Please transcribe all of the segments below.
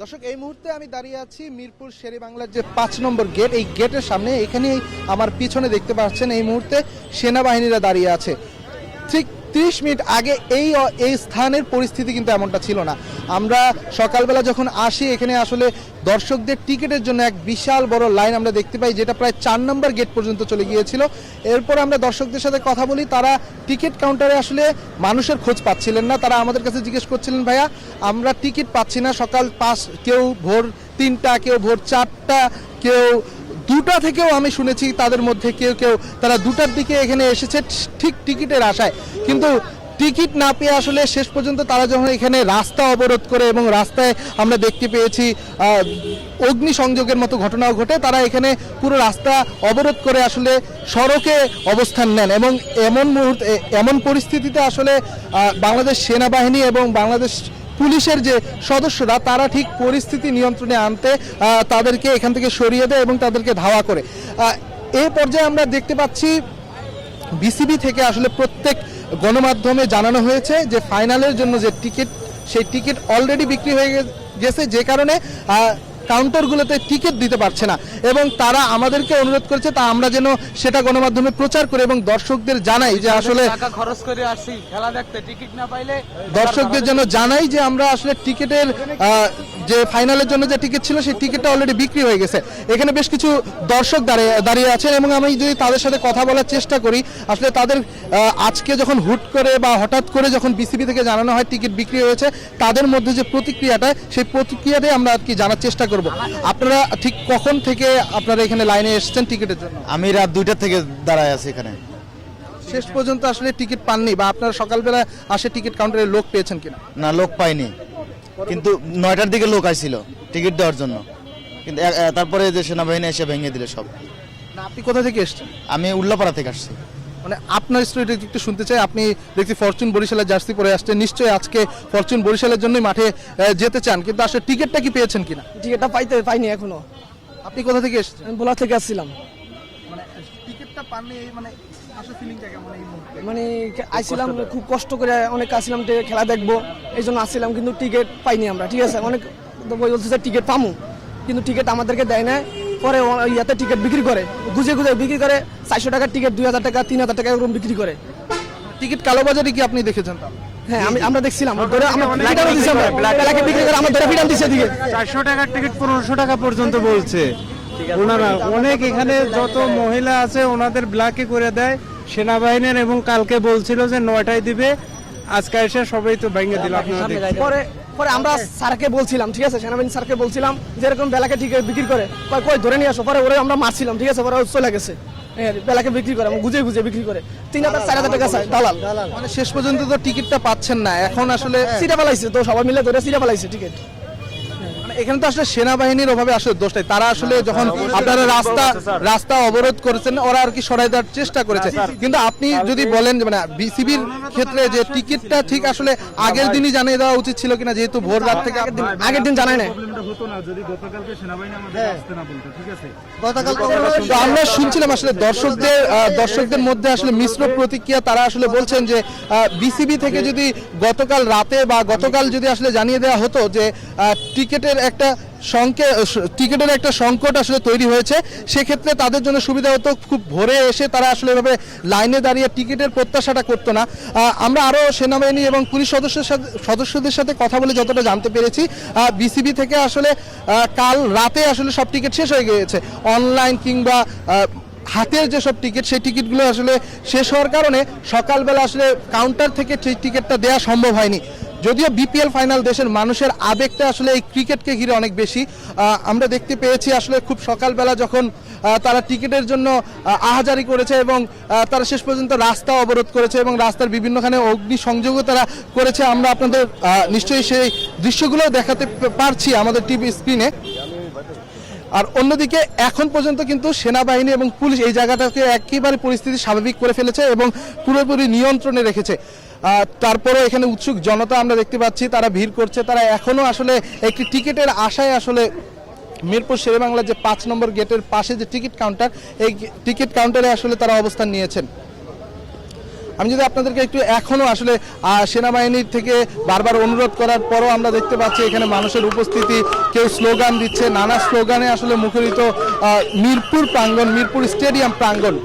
দর্শক এই মুহূর্তে আমি দাঁড়িয়ে আছি মিরপুর শেরেবাংলার যে ৫ নম্বর গেট, এই গেটের সামনে। এখানেই আমার পিছনে দেখতে পাচ্ছেন এই মুহূর্তে সেনাবাহিনীরা দাঁড়িয়ে আছে। ঠিক 30 মিনিট আগে এই স্থানের পরিস্থিতি কিন্তু এমনটা ছিল না। আমরা সকালবেলা যখন আসি এখানে আসলে দর্শকদের টিকিটের জন্য এক বিশাল বড় লাইন আমরা দেখতে পাই, যেটা প্রায় 4 নম্বর গেট পর্যন্ত চলে গিয়েছিল। এরপর আমরা দর্শকদের সাথে কথা বলি, তারা টিকিট কাউন্টারে আসলে মানুষের খোঁজ পাচ্ছিলেন না। তারা আমাদের কাছে জিজ্ঞেস করছিলেন, ভাইয়া আমরা টিকিট পাচ্ছি না, সকাল 5, কেউ ভোর 3টা, কেউ ভোর 4টা, কেউ 2টা থেকেও আমি শুনেছি তাদের মধ্যে কেউ কেউ তারা 2টার দিকে এখানে এসেছে ঠিক টিকিটের আশায়, কিন্তু টিকিট না পেয়ে আসলে শেষ পর্যন্ত তারা যখন এখানে রাস্তা অবরোধ করে এবং রাস্তায় আমরা দেখতে পেয়েছি অগ্নিসংযোগের মতো ঘটনাও ঘটে, তারা এখানে পুরো রাস্তা অবরোধ করে আসলে সড়কে অবস্থান নেন। এবং এমন পরিস্থিতিতে আসলে বাংলাদেশ সেনাবাহিনী এবং বাংলাদেশ পুলিশের যে সদস্যরা তারা ঠিক পরিস্থিতি নিয়ন্ত্রণে আনতে তাদেরকে এখান থেকে সরিয়ে দেয় এবং তাদেরকে ধাওয়া করে। এই পর্যায়ে আমরা দেখতে পাচ্ছি বিসিবি থেকে আসলে প্রত্যেক গণমাধ্যমে জানানো হয়েছে যে ফাইনালের জন্য যে টিকিট, সেই টিকিট অলরেডি বিক্রি হয়ে গেছে, যে কারণে কাউন্টারগুলোতে টিকিট দিতে পারছে না। এবং তারা আমাদেরকে অনুরোধ করেছে তা আমরা যেন সেটা গণমাধ্যমে প্রচার করে এবং দর্শকদের জানাই যে আসলে টাকা খরচ করে আসছি খেলা দেখতে, টিকিট না পাইলে দর্শকদের জন্য জানাই যে আমরা আসলে টিকিটের যে ফাইনালের জন্য যে টিকিট ছিল সেই টিকিটটা অলরেডি বিক্রি হয়ে গেছে। এখানে বেশ কিছু দর্শক দাঁড়িয়ে আছেন এবং আমি যদি তাদের সাথে কথা বলার চেষ্টা করি, আসলে তাদের আজকে যখন হুট করে বা হঠাৎ করে যখন বিসিবি থেকে জানানো হয় টিকিট বিক্রি হয়েছে, তাদের মধ্যে যে প্রতিক্রিয়াটা, সেই প্রতিক্রিয়াটাই আমরা আর কি জানার চেষ্টা করব। আপনারা ঠিক কখন থেকে আপনারা এখানে লাইনে এসেছেন টিকিটের জন্য? আমি রাত 2টা থেকে দাঁড়ায় আছি এখানে। শেষ পর্যন্ত আসলে টিকিট পাননি, বা আপনারা সকালবেলা আসে টিকিট কাউন্টারে লোক পেয়েছেন কিনা? না, লোক পাইনি, কিন্তু 9টার দিকে লোক আইছিল টিকিট দেওয়ার জন্য, কিন্তু তারপরে যে সেনাবাহিনী এসে ভেঙে দিলে সব। না, আপনি কোথা থেকে এসেছেন? আমি উল্লাপাড়া থেকে আসছি। মানে আপনার স্টোরিটা একটু শুনতে চাই। আপনি দেখছি ফরচুন বরিশালের জার্সি পরে আসছেন, নিশ্চয়ই আজকে ফরচুন বরিশালের জন্যই মাঠে যেতে চান, কিন্তু আসলে টিকিটটা কি পেয়েছেন কিনা? টিকিটটা পাইনি এখনো। আপনি কোথা থেকে এসেছেন? আমি ভোলা থেকে আসছিলাম। মানে টিকিটটা পাননি, মানে আসলে ফিলিংটা কেমন এই মুহূর্তে? মানে আইছিলাম খুব কষ্ট করে, অনেক আসছিলাম খেলা দেখবো, এই জন্য আসছিলাম, কিন্তু টিকিট পাইনি আমরা। ঠিক আছে, অনেক বলছে যে টিকিট পামু, কিন্তু টিকিট আমাদেরকে দেয় না। পরে ইয়াতে টিকিট বিক্রি করে, গুজে বিক্রি করে, 400 টাকার টিকিট 2000 টাকা 3000 টাকা এরকম বিক্রি করে। টিকিট কালোবাজারি কি আপনি দেখেছেন? হ্যাঁ, আমরা দেখছিলাম, ধরে আমরা বিক্রি করে আমার ধরে ফিরান দিচ্ছে দিকে 400 টাকার টিকিট 1500 টাকা পর্যন্ত বলছে ওনারা। অনেক এখানে যত মহিলা আছে ওনাদের ব্ল্যাকে করে দেয় সেনাবাহিনীর, এবং কালকে বলছিল যে 9টায় দিবে, আজকে এসে সবাই তো ভেঙে দিল। আপনারা পরে আমরা স্যারকে বলছিলাম, ঠিক আছে, সেনাবাহিনী স্যারকে বলছিলাম যে এরকম বেলাকে টিকিট বিক্রি করে, কই ধরে নিয়ে আসো। পরে ওরা আমরা মারছিলাম, ঠিক আছে, পরে চলে গেছে বেলাকে বিক্রি করে, গুজে বিক্রি করে 3000 4000 টাকা চাই দালাল। মানে শেষ পর্যন্ত তো টিকিটটা পাচ্ছেন না, এখন আসলে সিটা পালাইছে তো, সবাই মিলে ধরে সিটা পালাইছে টিকিট। এখানে তো আসলে সেনাবাহিনীর অভাবে আসলে দোষটাই, তারা আসলে যখন আপনারা রাস্তা অবরোধ করেছেন ওরা আর কি সরাই দেওয়ার চেষ্টা করেছে, কিন্তু আপনি যদি বলেন যে মানে বিসিবির ক্ষেত্রে যে টিকিটটা ঠিক আসলে আগের দিনই জানিয়ে দেওয়া উচিত ছিল কিনা, যেহেতু ভোর রাত থেকে আগের দিন জানায় না। তো আমরা শুনছিলাম আসলে দর্শকদের মধ্যে আসলে মিশ্র প্রতিক্রিয়া। তারা আসলে বলছেন যে বিসিবি থেকে যদি গতকাল রাতে বা গতকাল যদি আসলে জানিয়ে দেওয়া হতো যে টিকিটের একটা সংকট আসলে তৈরি হয়েছে, সেক্ষেত্রে তাদের জন্য সুবিধা হতো। খুব ভোরে এসে তারা আসলে এভাবে লাইনে দাঁড়িয়ে টিকিটের প্রত্যাশাটা করতো না। আমরা আরও সেনাবাহিনী এবং পুলিশ সদস্যদের সাথে কথা বলে যতটা জানতে পেরেছি, বিসিবি থেকে আসলে কাল রাতে আসলে সব টিকিট শেষ হয়ে গিয়েছে। অনলাইন কিংবা হাতের যেসব টিকিট, সেই টিকিটগুলো আসলে শেষ হওয়ার কারণে সকালবেলা আসলে কাউন্টার থেকে সেই টিকিটটা দেওয়া সম্ভব হয়নি। যদিও বিপিএল ফাইনাল, দেশের মানুষের আবেগটা আসলে এই ক্রিকেটকে ঘিরে অনেক বেশি। আমরা দেখতে পেয়েছি আসলে খুব সকালবেলা যখন তারা টিকিটের জন্য আহাজারি করেছে এবং তারা শেষ পর্যন্ত রাস্তা অবরোধ করেছে এবং রাস্তার বিভিন্নখানে অগ্নিসংযোগও তারা করেছে। আমরা আপনাদের নিশ্চয়ই সেই দৃশ্যগুলো দেখাতে পারছি আমাদের টিভি স্ক্রিনে। আর অন্যদিকে এখন পর্যন্ত কিন্তু সেনাবাহিনী এবং পুলিশ এই জায়গাটাকে একেবারে পরিস্থিতি স্বাভাবিক করে ফেলেছে এবং পুরোপুরি নিয়ন্ত্রণে রেখেছে। তারপরেও এখানে উৎসুক জনতা আমরা দেখতে পাচ্ছি, তারা ভিড় করছে। তারা এখনো আসলে একটি টিকিটের আশায় আসলে মিরপুর শেরেবাংলার যে 5 নম্বর গেটের পাশে যে টিকিট কাউন্টার, এই টিকিট কাউন্টারে আসলে তারা অবস্থান নিয়েছেন। আমি যদি আপনাদেরকে একটু এখনো আসলে সেনাবাহিনীর থেকে বারবার অনুরোধ করার পরও আমরা দেখতে পাচ্ছি এখানে মানুষের উপস্থিতি, কেউ স্লোগান দিচ্ছে, নানা স্লোগানে আসলে মুখরিত মিরপুর প্রাঙ্গণ, মিরপুর স্টেডিয়াম প্রাঙ্গণ।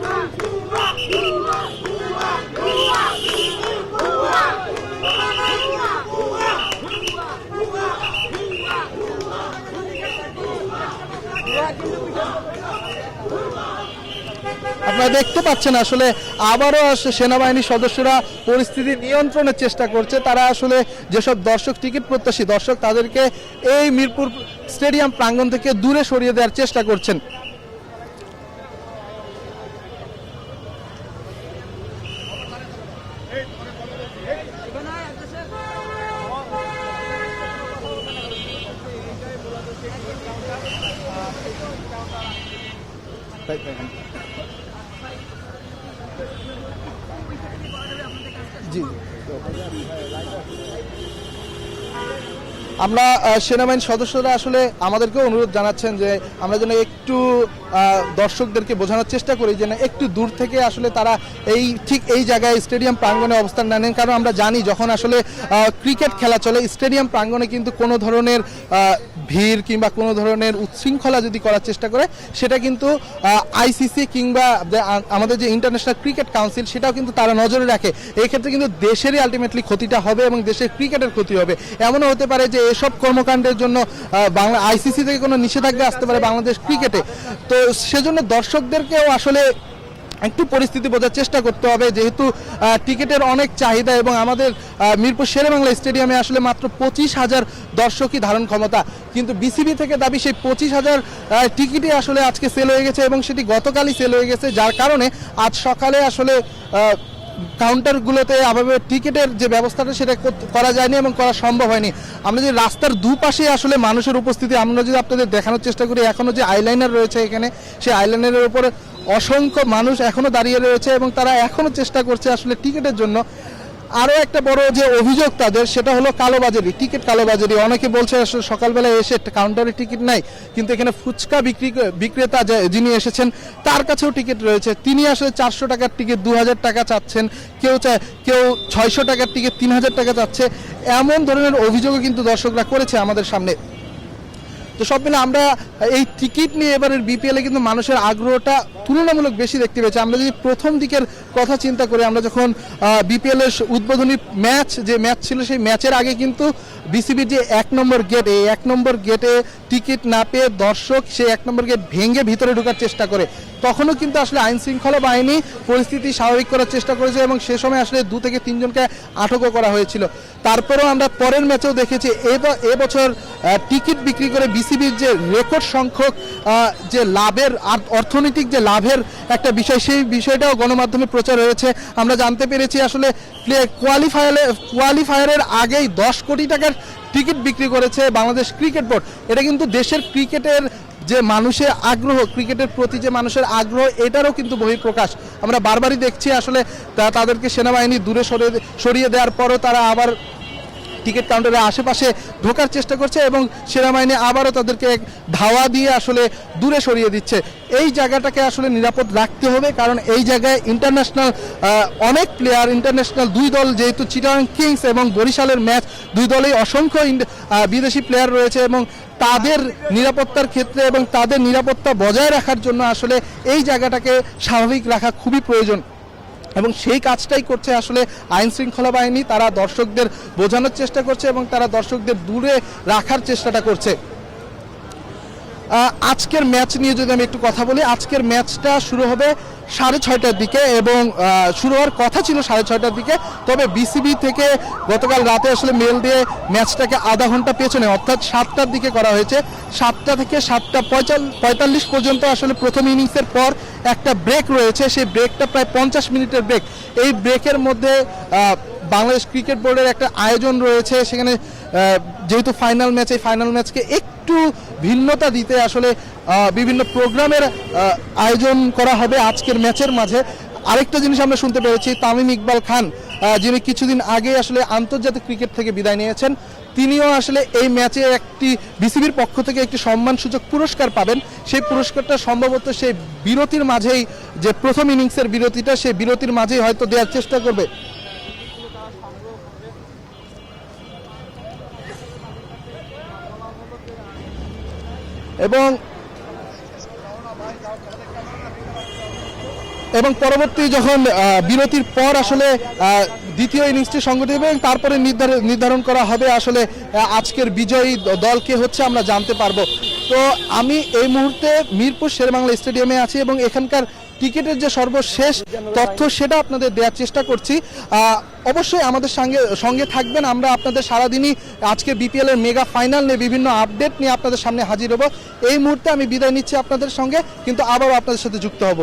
আপনারা দেখতে পাচ্ছেন আসলে আবারও সেনাবাহিনীর সদস্যরা পরিস্থিতি নিয়ন্ত্রণের চেষ্টা করছে। তারা আসলে যেসব দর্শক টিকিট প্রত্যাশী দর্শক তাদেরকে এই মিরপুর স্টেডিয়াম প্রাঙ্গণ থেকে দূরে সরিয়ে দেওয়ার চেষ্টা করছেন। জি, আমরা সেনাবাহিনীর সদস্যরা আসলে আমাদেরকে অনুরোধ জানাচ্ছেন যে আমরা যেন একটু দর্শকদেরকে বোঝানোর চেষ্টা করি যেন একটু দূর থেকে আসলে তারা ঠিক এই জায়গায় স্টেডিয়াম প্রাঙ্গণে অবস্থান না নেন। কারণ আমরা জানি যখন আসলে ক্রিকেট খেলা চলে স্টেডিয়াম প্রাঙ্গণে কিন্তু কোনো ধরনের ভিড় কিংবা কোনো ধরনের উচ্ছৃঙ্খলা যদি করার চেষ্টা করে সেটা কিন্তু আইসিসি কিংবা আমাদের যে ইন্টারন্যাশনাল ক্রিকেট কাউন্সিল সেটাও কিন্তু তারা নজরে রাখে। এই ক্ষেত্রে কিন্তু দেশেরই আলটিমেটলি ক্ষতিটা হবে এবং দেশের ক্রিকেটের ক্ষতি হবে। এমনও হতে পারে যে এসব কর্মকাণ্ডের জন্য বাংলা আইসিসি থেকে কোনো নিষেধাজ্ঞা আসতে পারে বাংলাদেশ ক্রিকেটে। তো সেজন্য দর্শকদেরকেও আসলে একটু পরিস্থিতি বোঝার চেষ্টা করতে হবে, যেহেতু টিকিটের অনেক চাহিদা এবং আমাদের মিরপুর শেরেবাংলা স্টেডিয়ামে আসলে মাত্র 25,000 দর্শকই ধারণ ক্ষমতা, কিন্তু বিসিবি থেকে দাবি সেই 25,000 টিকিটই আসলে আজকে সেল হয়ে গেছে এবং সেটি গতকালই সেল হয়ে গেছে, যার কারণে আজ সকালে আসলে কাউন্টারগুলোতে আভাবে টিকিটের যে ব্যবস্থাটা সেটা করা যায়নি এবং করা সম্ভব হয়নি। আমরা যে রাস্তার দুপাশে আসলে মানুষের উপস্থিতি আমরা যদি আপনাদের দেখানোর চেষ্টা করি, এখনও যে আইলাইনার রয়েছে এখানে সেই আইলাইনারের উপরে অসংখ্য মানুষ এখনও দাঁড়িয়ে রয়েছে এবং তারা এখনও চেষ্টা করছে আসলে টিকিটের জন্য। আরও একটা বড় যে অভিযোগ তাদের সেটা হলো কালোবাজারি, টিকিট কালোবাজারি। অনেকে বলছে আসলে সকালবেলায় এসে কাউন্টারে টিকিট নাই, কিন্তু এখানে ফুচকা বিক্রেতা যিনি এসেছেন তার কাছেও টিকিট রয়েছে। তিনি আসলে 400 টাকার টিকিট 2000 টাকা চাচ্ছেন, কেউ 600 টাকার টিকিট 3000 টাকা চাচ্ছে। এমন ধরনের অভিযোগও কিন্তু দর্শকরা করেছে আমাদের সামনে। তো সব মিলে আমরা এই টিকিট নিয়ে এবারের বিপিএলে কিন্তু মানুষের আগ্রহটা তুলনামূলক বেশি দেখতে পেয়েছি। আমরা যদি প্রথম দিকের কথা চিন্তা করি, আমরা যখন বিপিএলের উদ্বোধনী যে ম্যাচ ছিল সেই ম্যাচের আগে কিন্তু বিসিবির যে 1 নম্বর গেট, এই 1 নম্বর গেটে টিকিট না পেয়ে দর্শক সেই 1 নম্বর গেট ভেঙে ভিতরে ঢোকার চেষ্টা করে। তখনও কিন্তু আসলে আইন শৃঙ্খলা বাহিনী পরিস্থিতি স্বাভাবিক করার চেষ্টা করেছে এবং সে সময় আসলে 2 থেকে 3 জনকে আটকও করা হয়েছিল। তারপরেও আমরা পরের ম্যাচেও দেখেছি এবছর টিকিট বিক্রি করে বিসিবির যে রেকর্ড সংখ্যক যে লাভের অর্থনৈতিক যে লাভের একটা বিষয়, সেই বিষয়টাও গণমাধ্যমে প্রচার হয়েছে। আমরা জানতে পেরেছি আসলে কোয়ালিফায়ারের আগেই 10 কোটি টাকার টিকিট বিক্রি করেছে বাংলাদেশ ক্রিকেট বোর্ড। এটা কিন্তু দেশের ক্রিকেটের যে মানুষের আগ্রহ, ক্রিকেটের প্রতি যে মানুষের আগ্রহ, এটারও কিন্তু বহিঃপ্রকাশ। আমরা বারবারই দেখছি আসলে তাদেরকে সেনাবাহিনী দূরে সরিয়ে দেওয়ার পরও তারা আবার টিকিট কাউন্টারের আশেপাশে ঢোকার চেষ্টা করছে এবং সেনাবাহিনী আবারও তাদেরকে ধাওয়া দিয়ে আসলে দূরে সরিয়ে দিচ্ছে। এই জায়গাটাকে আসলে নিরাপদ রাখতে হবে, কারণ এই জায়গায় ইন্টারন্যাশনাল অনেক প্লেয়ার, ইন্টারন্যাশনাল 2 দল, যেহেতু চিটাগাং কিংস এবং বরিশালের ম্যাচ, 2 দলেই অসংখ্য বিদেশি প্লেয়ার রয়েছে এবং তাদের নিরাপত্তার ক্ষেত্রে এবং তাদের নিরাপত্তা বজায় রাখার জন্য আসলে এই জায়গাটাকে স্বাভাবিক রাখা খুবই প্রয়োজন এবং সেই কাজটাই করছে আসলে আইন শৃঙ্খলা বাহিনী। তারা দর্শকদের বোঝানোর চেষ্টা করছে এবং তারা দর্শকদের দূরে রাখার চেষ্টাটা করছে। আজকের ম্যাচ নিয়ে যদি আমি একটু কথা বলি, আজকের ম্যাচটা শুরু হবে 6:30টার দিকে এবং শুরু হওয়ার কথা ছিল 6:30টার দিকে, তবে বিসিবি থেকে গতকাল রাতে আসলে মেল দিয়ে ম্যাচটাকে আধা ঘন্টা পেছনে অর্থাৎ 7টার দিকে করা হয়েছে। 7টা থেকে 7:45 পর্যন্ত আসলে প্রথম ইনিংসের পর একটা ব্রেক রয়েছে, সেই ব্রেকটা প্রায় 50 মিনিটের ব্রেক। এই ব্রেকের মধ্যে বাংলাদেশ ক্রিকেট বোর্ডের একটা আয়োজন রয়েছে, সেখানে যেহেতু ফাইনাল ম্যাচ, এই ফাইনাল ম্যাচকে একটু ভিন্নতা দিতে আসলে বিভিন্ন প্রোগ্রামের আয়োজন করা হবে আজকের ম্যাচের মাঝে। আরেকটা জিনিস আমরা শুনতে পেরেছি, তামিম ইকবাল খান যিনি কিছুদিন আগে আসলে আন্তর্জাতিক ক্রিকেট থেকে বিদায় নিয়েছেন, তিনিও আসলে এই ম্যাচে একটি বিসিবির পক্ষ থেকে একটি সম্মানসূচক পুরস্কার পাবেন। সেই পুরস্কারটা সম্ভবত সেই বিরতির মাঝেই, যে প্রথম ইনিংসের বিরতিটা, সেই বিরতির মাঝেই হয়তো দেওয়ার চেষ্টা করবে। এবং পরবর্তী যখন বিরতির পর আসলে দ্বিতীয় ইনিংসটি সংগঠিত হবে এবং তারপরে নির্ধারণ করা হবে আসলে আজকের বিজয়ী দলকে হচ্ছে আমরা জানতে পারবো। তো আমি এই মুহূর্তে মিরপুর শেরেবাংলা স্টেডিয়ামে আছি এবং এখানকার টিকিটের যে সর্বশেষ তথ্য সেটা আপনাদের দেওয়ার চেষ্টা করছি। অবশ্যই আমাদের সঙ্গে থাকবেন। আমরা আপনাদের সারাদিনই আজকে বিপিএল এর মেগা ফাইনাল নিয়ে বিভিন্ন আপডেট নিয়ে আপনাদের সামনে হাজির হব। এই মুহূর্তে আমি বিদায় নিচ্ছি আপনাদের সঙ্গে, কিন্তু আবারও আপনাদের সাথে যুক্ত হব।